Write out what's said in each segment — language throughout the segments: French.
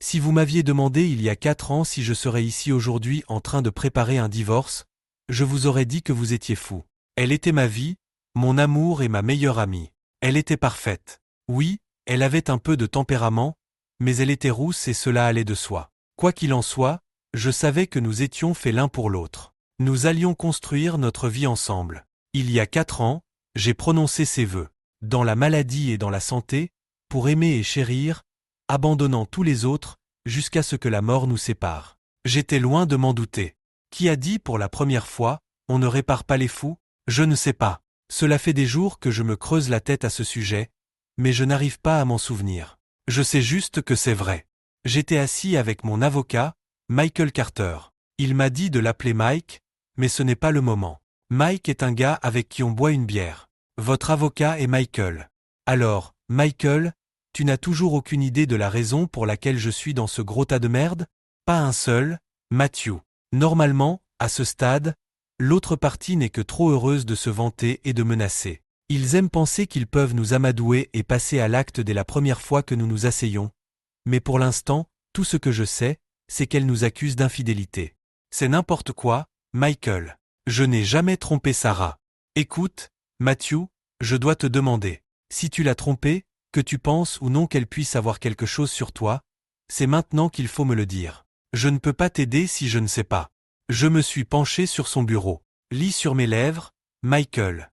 Si vous m'aviez demandé il y a 4 ans si je serais ici aujourd'hui en train de préparer un divorce, je vous aurais dit que vous étiez fou. Elle était ma vie, mon amour et ma meilleure amie. Elle était parfaite. Oui, elle avait un peu de tempérament, mais elle était rousse et cela allait de soi. Quoi qu'il en soit, je savais que nous étions faits l'un pour l'autre. Nous allions construire notre vie ensemble. Il y a 4 ans, j'ai prononcé ces vœux. Dans la maladie et dans la santé, pour aimer et chérir, abandonnant tous les autres, jusqu'à ce que la mort nous sépare. J'étais loin de m'en douter. Qui a dit pour la première fois, on ne répare pas les fous? Je ne sais pas. Cela fait des jours que je me creuse la tête à ce sujet, mais je n'arrive pas à m'en souvenir. Je sais juste que c'est vrai. J'étais assis avec mon avocat, Michael Carter. Il m'a dit de l'appeler Mike, mais ce n'est pas le moment. Mike est un gars avec qui on boit une bière. Votre avocat est Michael. Alors, Michael, tu n'as toujours aucune idée de la raison pour laquelle je suis dans ce gros tas de merde? Pas un seul, Matthew. Normalement, à ce stade, l'autre partie n'est que trop heureuse de se vanter et de menacer. Ils aiment penser qu'ils peuvent nous amadouer et passer à l'acte dès la première fois que nous nous asseyons. Mais pour l'instant, tout ce que je sais, c'est qu'elle nous accuse d'infidélité. C'est n'importe quoi, Michael. Je n'ai jamais trompé Sarah. Écoute, Matthew, je dois te demander. Si tu l'as trompée, que tu penses ou non qu'elle puisse avoir quelque chose sur toi, c'est maintenant qu'il faut me le dire. Je ne peux pas t'aider si je ne sais pas. Je me suis penché sur son bureau. Lis sur mes lèvres, Michael.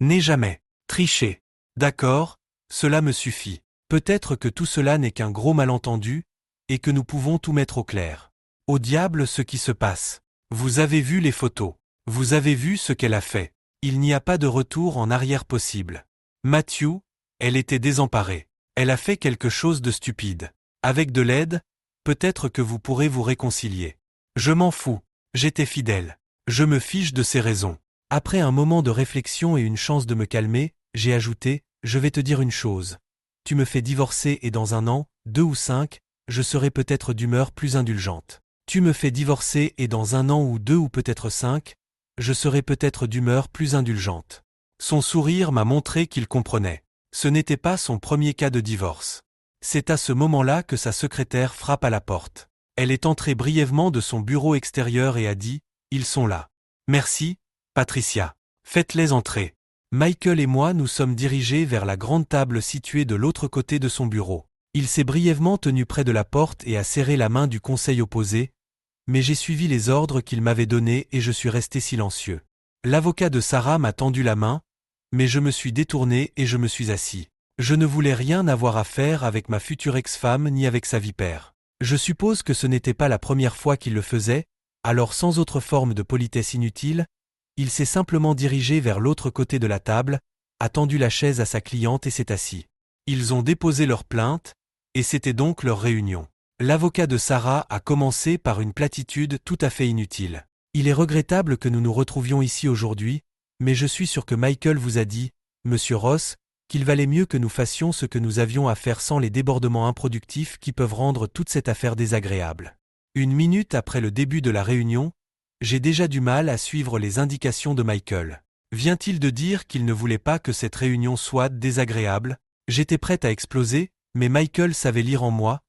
N'ai jamais triché. D'accord, cela me suffit. Peut-être que tout cela n'est qu'un gros malentendu, et que nous pouvons tout mettre au clair. Au diable ce qui se passe. Vous avez vu les photos. Vous avez vu ce qu'elle a fait. Il n'y a pas de retour en arrière possible. Matthew, elle était désemparée. Elle a fait quelque chose de stupide. Avec de l'aide, peut-être que vous pourrez vous réconcilier. Je m'en fous. J'étais fidèle. Je me fiche de ses raisons. Après un moment de réflexion et une chance de me calmer, j'ai ajouté, je vais te dire une chose. Tu me fais divorcer et dans 1 an, 2 ou 5, je serai peut-être d'humeur plus indulgente. Tu me fais divorcer et dans 1 an ou 2 ou peut-être 5, je serai peut-être d'humeur plus indulgente. Son sourire m'a montré qu'il comprenait. Ce n'était pas son premier cas de divorce. C'est à ce moment-là que sa secrétaire frappe à la porte. Elle est entrée brièvement de son bureau extérieur et a dit, « Ils sont là. » Merci, Patricia. Faites-les entrer. Michael et moi nous sommes dirigés vers la grande table située de l'autre côté de son bureau. Il s'est brièvement tenu près de la porte et a serré la main du conseil opposé, mais j'ai suivi les ordres qu'il m'avait donnés et je suis resté silencieux. L'avocat de Sarah m'a tendu la main, mais je me suis détourné et je me suis assis. Je ne voulais rien avoir à faire avec ma future ex-femme ni avec sa vipère. Je suppose que ce n'était pas la première fois qu'il le faisait, alors sans autre forme de politesse inutile, il s'est simplement dirigé vers l'autre côté de la table, a tendu la chaise à sa cliente et s'est assis. Ils ont déposé leur plainte, et c'était donc leur réunion. L'avocat de Sarah a commencé par une platitude tout à fait inutile. Il est regrettable que nous nous retrouvions ici aujourd'hui, mais je suis sûr que Michael vous a dit, Monsieur Ross, qu'il valait mieux que nous fassions ce que nous avions à faire sans les débordements improductifs qui peuvent rendre toute cette affaire désagréable. 1 minute après le début de la réunion, j'ai déjà du mal à suivre les indications de Michael. Vient-il de dire qu'il ne voulait pas que cette réunion soit désagréable? J'étais prête à exploser, mais Michael savait lire en moi,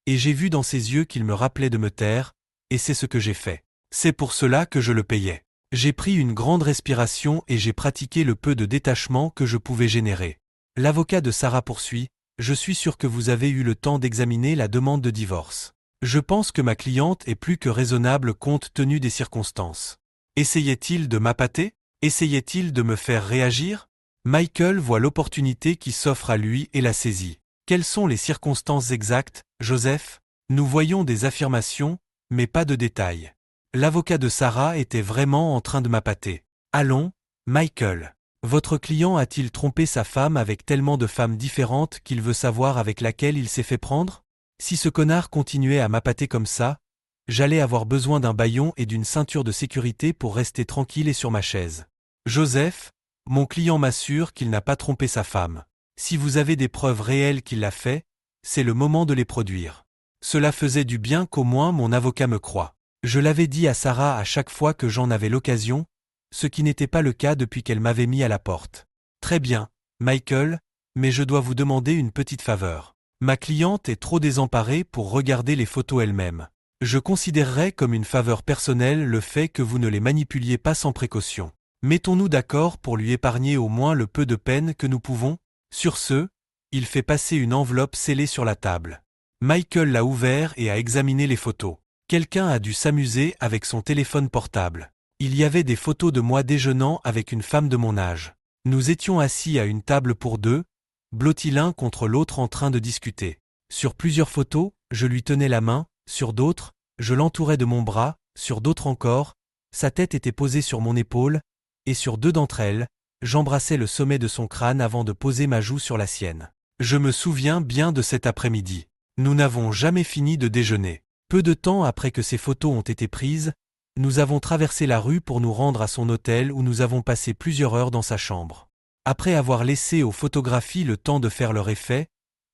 et j'ai vu dans ses yeux qu'il me rappelait de me taire, et c'est ce que j'ai fait. C'est pour cela que je le payais. J'ai pris une grande respiration et j'ai pratiqué le peu de détachement que je pouvais générer. L'avocat de Sarah poursuit, je suis sûr que vous avez eu le temps d'examiner la demande de divorce. Je pense que ma cliente est plus que raisonnable compte tenu des circonstances. Essayait-il de m'appâter? Essayait-il de me faire réagir? Michael voit l'opportunité qui s'offre à lui et la saisit. Quelles sont les circonstances exactes, Joseph? Nous voyons des affirmations, mais pas de détails. L'avocat de Sarah était vraiment en train de m'appâter. Allons, Michael. Votre client a-t-il trompé sa femme avec tellement de femmes différentes qu'il veut savoir avec laquelle il s'est fait prendre? Si ce connard continuait à m'appâter comme ça, j'allais avoir besoin d'un bâillon et d'une ceinture de sécurité pour rester tranquille et sur ma chaise. Joseph, mon client m'assure qu'il n'a pas trompé sa femme. Si vous avez des preuves réelles qu'il l'a fait, c'est le moment de les produire. Cela faisait du bien qu'au moins mon avocat me croie. Je l'avais dit à Sarah à chaque fois que j'en avais l'occasion, ce qui n'était pas le cas depuis qu'elle m'avait mis à la porte. Très bien, Michael, mais je dois vous demander une petite faveur. Ma cliente est trop désemparée pour regarder les photos elle-même. Je considérerais comme une faveur personnelle le fait que vous ne les manipuliez pas sans précaution. Mettons-nous d'accord pour lui épargner au moins le peu de peine que nous pouvons. Sur ce, il fait passer une enveloppe scellée sur la table. Michael l'a ouvert et a examiné les photos. Quelqu'un a dû s'amuser avec son téléphone portable. Il y avait des photos de moi déjeunant avec une femme de mon âge. Nous étions assis à une table pour deux, blottis l'un contre l'autre en train de discuter. Sur plusieurs photos, je lui tenais la main, sur d'autres, je l'entourais de mon bras, sur d'autres encore, sa tête était posée sur mon épaule, et sur deux d'entre elles, j'embrassais le sommet de son crâne avant de poser ma joue sur la sienne. Je me souviens bien de cet après-midi. Nous n'avons jamais fini de déjeuner. Peu de temps après que ces photos ont été prises, nous avons traversé la rue pour nous rendre à son hôtel où nous avons passé plusieurs heures dans sa chambre. Après avoir laissé aux photographies le temps de faire leur effet,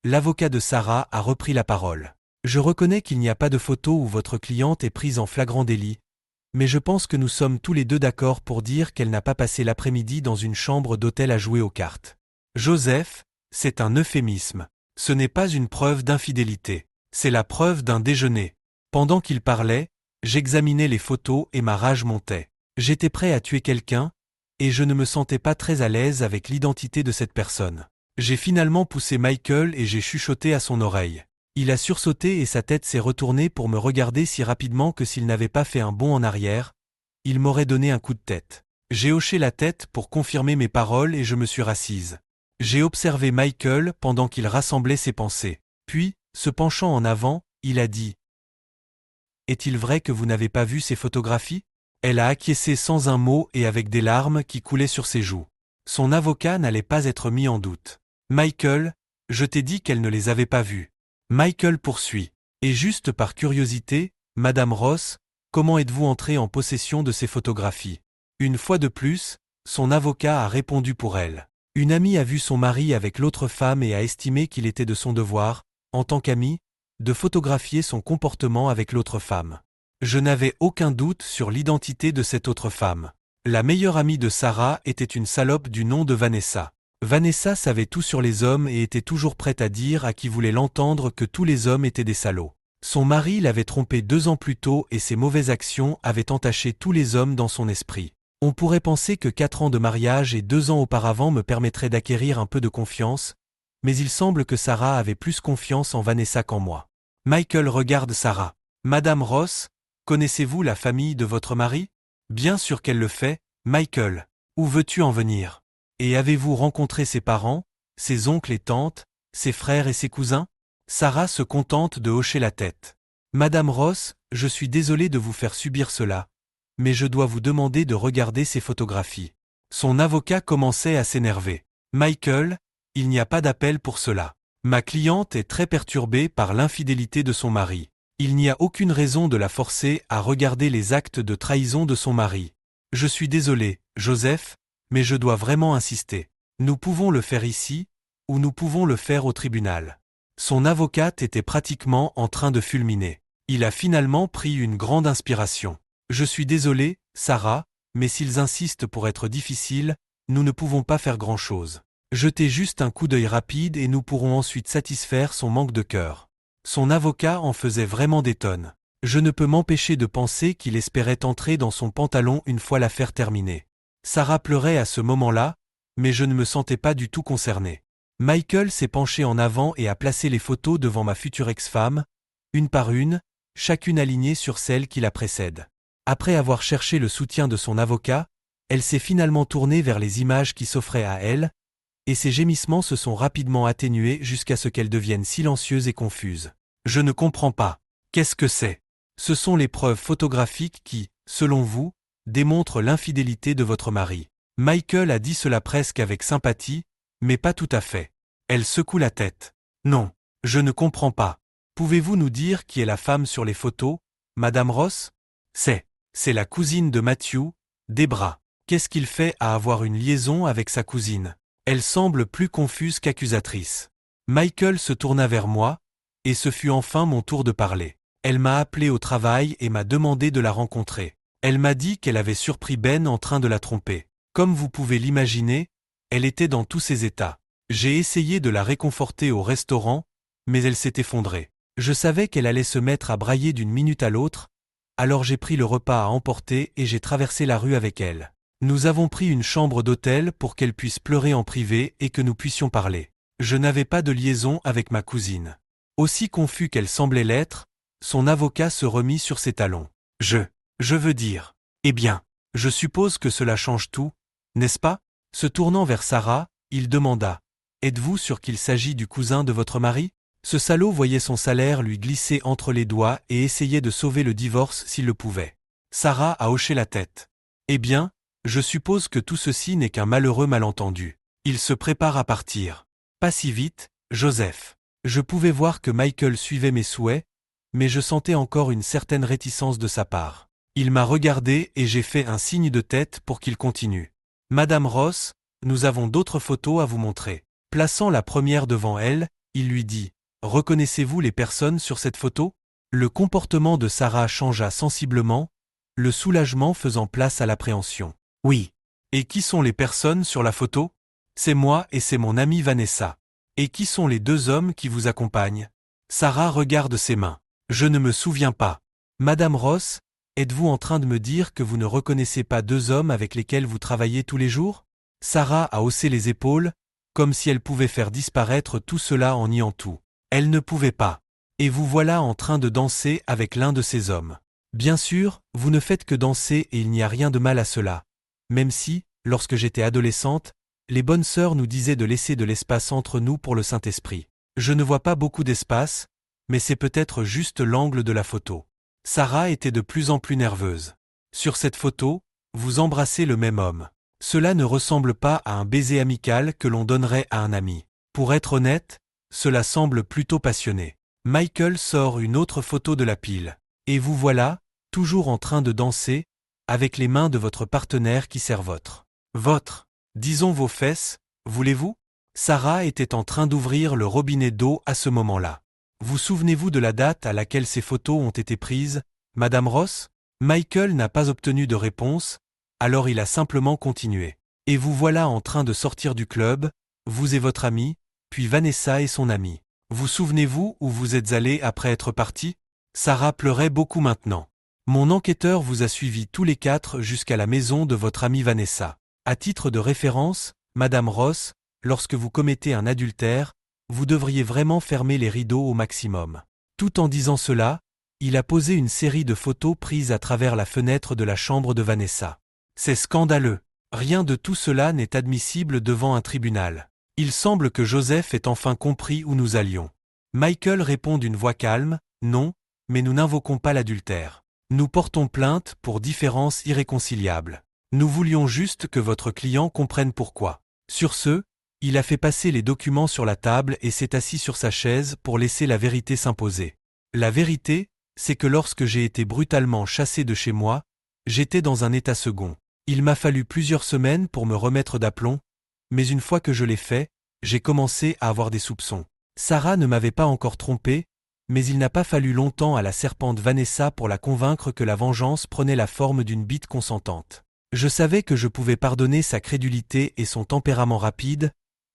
l'avocat de Sarah a repris la parole. Je reconnais qu'il n'y a pas de photo où votre cliente est prise en flagrant délit, mais je pense que nous sommes tous les deux d'accord pour dire qu'elle n'a pas passé l'après-midi dans une chambre d'hôtel à jouer aux cartes. Joseph, c'est un euphémisme. Ce n'est pas une preuve d'infidélité. C'est la preuve d'un déjeuner. Pendant qu'il parlait, j'examinais les photos et ma rage montait. J'étais prêt à tuer quelqu'un, et je ne me sentais pas très à l'aise avec l'identité de cette personne. J'ai finalement poussé Michael et j'ai chuchoté à son oreille. Il a sursauté et sa tête s'est retournée pour me regarder si rapidement que s'il n'avait pas fait un bond en arrière, il m'aurait donné un coup de tête. J'ai hoché la tête pour confirmer mes paroles et je me suis rassise. J'ai observé Michael pendant qu'il rassemblait ses pensées. Puis, se penchant en avant, il a dit « Est-il vrai que vous n'avez pas vu ces photographies ?» Elle a acquiescé sans un mot et avec des larmes qui coulaient sur ses joues. Son avocat n'allait pas être mis en doute. « Michael, je t'ai dit qu'elle ne les avait pas vues. » Michael poursuit. « Et juste par curiosité, Madame Ross, comment êtes-vous entrée en possession de ces photographies ?» Une fois de plus, son avocat a répondu pour elle. Une amie a vu son mari avec l'autre femme et a estimé qu'il était de son devoir, en tant qu'amie, de photographier son comportement avec l'autre femme. Je n'avais aucun doute sur l'identité de cette autre femme. La meilleure amie de Sarah était une salope du nom de Vanessa. Vanessa savait tout sur les hommes et était toujours prête à dire à qui voulait l'entendre que tous les hommes étaient des salauds. Son mari l'avait trompée 2 ans plus tôt et ses mauvaises actions avaient entaché tous les hommes dans son esprit. On pourrait penser que 4 ans de mariage et 2 ans auparavant me permettraient d'acquérir un peu de confiance, mais il semble que Sarah avait plus confiance en Vanessa qu'en moi. Michael regarde Sarah. « Madame Ross, connaissez-vous la famille de votre mari ? » Bien sûr qu'elle le fait, Michael. Où veux-tu en venir ? Et avez-vous rencontré ses parents, ses oncles et tantes, ses frères et ses cousins ? Sarah se contente de hocher la tête. Madame Ross, je suis désolé de vous faire subir cela, mais je dois vous demander de regarder ces photographies. Son avocat commençait à s'énerver. Michael, il n'y a pas d'appel pour cela. Ma cliente est très perturbée par l'infidélité de son mari. Il n'y a aucune raison de la forcer à regarder les actes de trahison de son mari. Je suis désolé, Joseph, mais je dois vraiment insister. Nous pouvons le faire ici, ou nous pouvons le faire au tribunal. Son avocate était pratiquement en train de fulminer. Il a finalement pris une grande inspiration. Je suis désolé, Sarah, mais s'ils insistent pour être difficiles, nous ne pouvons pas faire grand-chose. Jetez juste un coup d'œil rapide et nous pourrons ensuite satisfaire son manque de cœur. Son avocat en faisait vraiment des tonnes. Je ne peux m'empêcher de penser qu'il espérait entrer dans son pantalon une fois l'affaire terminée. Sarah pleurait à ce moment-là, mais je ne me sentais pas du tout concerné. Michael s'est penché en avant et a placé les photos devant ma future ex-femme, une par une, chacune alignée sur celle qui la précède. Après avoir cherché le soutien de son avocat, elle s'est finalement tournée vers les images qui s'offraient à elle, et ses gémissements se sont rapidement atténués jusqu'à ce qu'elles deviennent silencieuses et confuses. Je ne comprends pas. Qu'est-ce que c'est ? Ce sont les preuves photographiques qui, selon vous, démontrent l'infidélité de votre mari. Michael a dit cela presque avec sympathie, mais pas tout à fait. Elle secoue la tête. Non, je ne comprends pas. Pouvez-vous nous dire qui est la femme sur les photos, Madame Ross ? C'est la cousine de Matthew, Debra. Qu'est-ce qu'il fait à avoir une liaison avec sa cousine ? Elle semble plus confuse qu'accusatrice. Michael se tourna vers moi, et ce fut enfin mon tour de parler. Elle m'a appelé au travail et m'a demandé de la rencontrer. Elle m'a dit qu'elle avait surpris Ben en train de la tromper. Comme vous pouvez l'imaginer, elle était dans tous ses états. J'ai essayé de la réconforter au restaurant, mais elle s'est effondrée. Je savais qu'elle allait se mettre à brailler d'une minute à l'autre, alors j'ai pris le repas à emporter et j'ai traversé la rue avec elle. Nous avons pris une chambre d'hôtel pour qu'elle puisse pleurer en privé et que nous puissions parler. Je n'avais pas de liaison avec ma cousine. Aussi confus qu'elle semblait l'être, son avocat se remit sur ses talons. Je veux dire. Eh bien, je suppose que cela change tout, n'est-ce pas? Se tournant vers Sarah, il demanda. Êtes-vous sûr qu'il s'agit du cousin de votre mari? Ce salaud voyait son salaire lui glisser entre les doigts et essayait de sauver le divorce s'il le pouvait. Sarah a hoché la tête. Eh bien, je suppose que tout ceci n'est qu'un malheureux malentendu. Il se prépare à partir. Pas si vite, Joseph. Je pouvais voir que Michael suivait mes souhaits, mais je sentais encore une certaine réticence de sa part. Il m'a regardé et j'ai fait un signe de tête pour qu'il continue. Madame Ross, nous avons d'autres photos à vous montrer. Plaçant la première devant elle, il lui dit. Reconnaissez-vous les personnes sur cette photo? Le comportement de Sarah changea sensiblement, le soulagement faisant place à l'appréhension. Oui. Et qui sont les personnes sur la photo? C'est moi et c'est mon amie Vanessa. Et qui sont les deux hommes qui vous accompagnent? Sarah regarde ses mains. Je ne me souviens pas. Madame Ross, êtes-vous en train de me dire que vous ne reconnaissez pas deux hommes avec lesquels vous travaillez tous les jours? Sarah a haussé les épaules, comme si elle pouvait faire disparaître tout cela en niant tout. Elle ne pouvait pas. Et vous voilà en train de danser avec l'un de ces hommes. Bien sûr, vous ne faites que danser et il n'y a rien de mal à cela. Même si, lorsque j'étais adolescente, les bonnes sœurs nous disaient de laisser de l'espace entre nous pour le Saint-Esprit. Je ne vois pas beaucoup d'espace, mais c'est peut-être juste l'angle de la photo. Sarah était de plus en plus nerveuse. Sur cette photo, vous embrassez le même homme. Cela ne ressemble pas à un baiser amical que l'on donnerait à un ami. Pour être honnête, cela semble plutôt passionné. Michael sort une autre photo de la pile. Et vous voilà, toujours en train de danser, avec les mains de votre partenaire qui sert disons vos fesses, voulez-vous? Sarah était en train d'ouvrir le robinet d'eau à ce moment-là. Vous souvenez-vous de la date à laquelle ces photos ont été prises, Madame Ross? Michael n'a pas obtenu de réponse, alors il a simplement continué. Et vous voilà en train de sortir du club, vous et votre amie, puis Vanessa et son amie. Vous souvenez-vous où vous êtes allés après être partis? Sarah pleurait beaucoup maintenant. Mon enquêteur vous a suivis tous les quatre jusqu'à la maison de votre amie Vanessa. À titre de référence, Madame Ross, lorsque vous commettez un adultère, vous devriez vraiment fermer les rideaux au maximum. Tout en disant cela, il a posé une série de photos prises à travers la fenêtre de la chambre de Vanessa. C'est scandaleux. Rien de tout cela n'est admissible devant un tribunal. Il semble que Joseph ait enfin compris où nous allions. Michael répond d'une voix calme, non, mais nous n'invoquons pas l'adultère. Nous portons plainte pour différences irréconciliables. Nous voulions juste que votre client comprenne pourquoi. Sur ce, il a fait passer les documents sur la table et s'est assis sur sa chaise pour laisser la vérité s'imposer. La vérité, c'est que lorsque j'ai été brutalement chassé de chez moi, j'étais dans un état second. Il m'a fallu plusieurs semaines pour me remettre d'aplomb, mais une fois que je l'ai fait, j'ai commencé à avoir des soupçons. Sarah ne m'avait pas encore trompé, mais il n'a pas fallu longtemps à la serpente Vanessa pour la convaincre que la vengeance prenait la forme d'une bite consentante. Je savais que je pouvais pardonner sa crédulité et son tempérament rapide,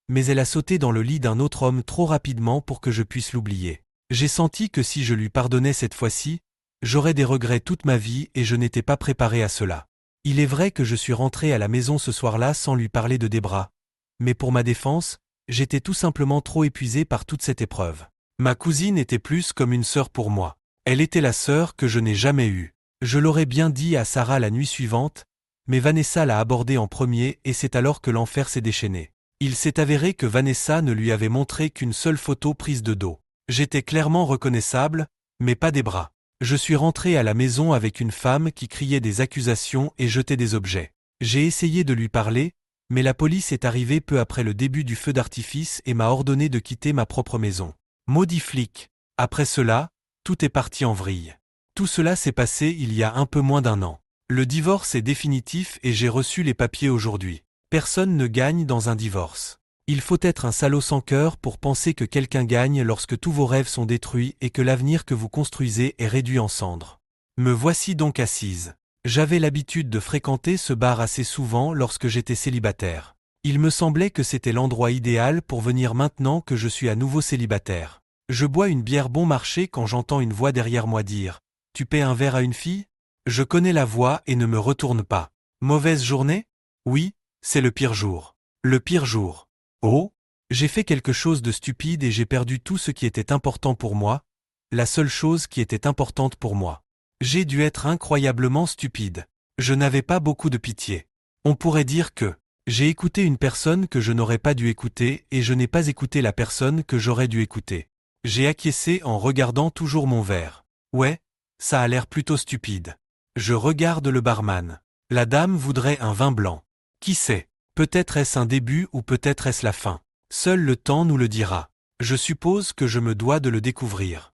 mais elle a sauté dans le lit d'un autre homme trop rapidement pour que je puisse l'oublier. J'ai senti que si je lui pardonnais cette fois-ci, j'aurais des regrets toute ma vie et je n'étais pas préparé à cela. Il est vrai que je suis rentré à la maison ce soir-là sans lui parler de Debra, mais pour ma défense, j'étais tout simplement trop épuisé par toute cette épreuve. Ma cousine était plus comme une sœur pour moi. Elle était la sœur que je n'ai jamais eue. Je l'aurais bien dit à Sarah la nuit suivante, mais Vanessa l'a abordée en premier et c'est alors que l'enfer s'est déchaîné. Il s'est avéré que Vanessa ne lui avait montré qu'une seule photo prise de dos. J'étais clairement reconnaissable, mais pas des bras. Je suis rentré à la maison avec une femme qui criait des accusations et jetait des objets. J'ai essayé de lui parler, mais la police est arrivée peu après le début du feu d'artifice et m'a ordonné de quitter ma propre maison. Maudit flic. Après cela, tout est parti en vrille. Tout cela s'est passé il y a un peu moins d'un an. Le divorce est définitif et j'ai reçu les papiers aujourd'hui. Personne ne gagne dans un divorce. Il faut être un salaud sans cœur pour penser que quelqu'un gagne lorsque tous vos rêves sont détruits et que l'avenir que vous construisez est réduit en cendres. Me voici donc assise. J'avais l'habitude de fréquenter ce bar assez souvent lorsque j'étais célibataire. Il me semblait que c'était l'endroit idéal pour venir maintenant que je suis à nouveau célibataire. Je bois une bière bon marché quand j'entends une voix derrière moi dire « Tu paies un verre à une fille ?» Je connais la voix et ne me retourne pas. Mauvaise journée? Oui, c'est le pire jour. Le pire jour. Oh? J'ai fait quelque chose de stupide et j'ai perdu tout ce qui était important pour moi, la seule chose qui était importante pour moi. J'ai dû être incroyablement stupide. Je n'avais pas beaucoup de pitié. On pourrait dire que j'ai écouté une personne que je n'aurais pas dû écouter et je n'ai pas écouté la personne que j'aurais dû écouter. J'ai acquiescé en regardant toujours mon verre. Ouais, ça a l'air plutôt stupide. Je regarde le barman. La dame voudrait un vin blanc. Qui sait? Peut-être est-ce un début ou peut-être est-ce la fin. Seul le temps nous le dira. Je suppose que je me dois de le découvrir.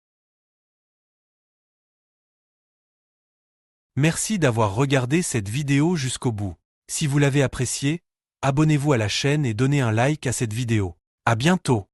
Merci d'avoir regardé cette vidéo jusqu'au bout. Si vous l'avez appréciée, abonnez-vous à la chaîne et donnez un like à cette vidéo. À bientôt!